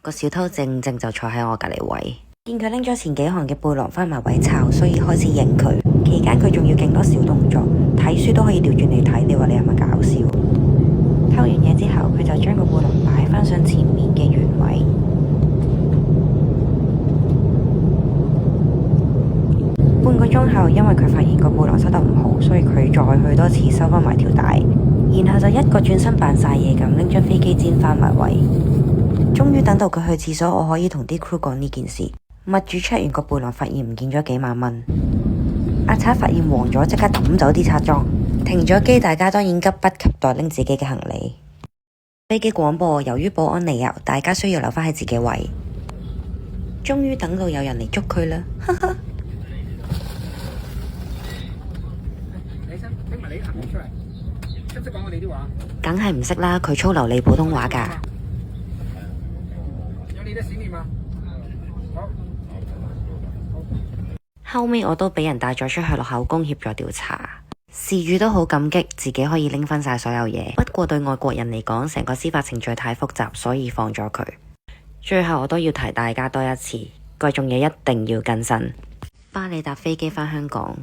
個小偷正正就坐喺我隔籬位，見佢拎咗前幾行嘅背囊返埋位抄，所以開始認佢。期間佢仲要勁多小動作，睇書都可以調轉嚟睇，你話你係咪搞笑？偷完嘢之後，佢就將個背囊擺返上前面嘅原位。半個鐘後，因為佢發現個背囊收得唔好，所以佢再去多次收返埋條帶，然後就一個轉身扮晒嘢咁拎張飛機氈返埋位。終於等到佢去廁所，我可以同啲 crew 講呢件事。物主 check 完個背囊，發現唔見咗幾萬蚊。阿賊發現黃咗，即刻抌走啲賊贓。停咗機，大家當然急不及待拎自己嘅行李。飛機廣播，由於保安理由，大家需要留返喺自己位。終於等到有人嚟捉佢啦，哈哈。梗係唔識啦，佢操流利普通話㗎。後尾我都俾人帶咗出去落口供協助調查，事主都好感激自己可以拎返晒所有嘢。不過對外國人嚟講，成個司法程序太複雜，所以放咗佢。最後我都要提大家多一次，貴重嘢一定要更新。巴里搭飛機返香港。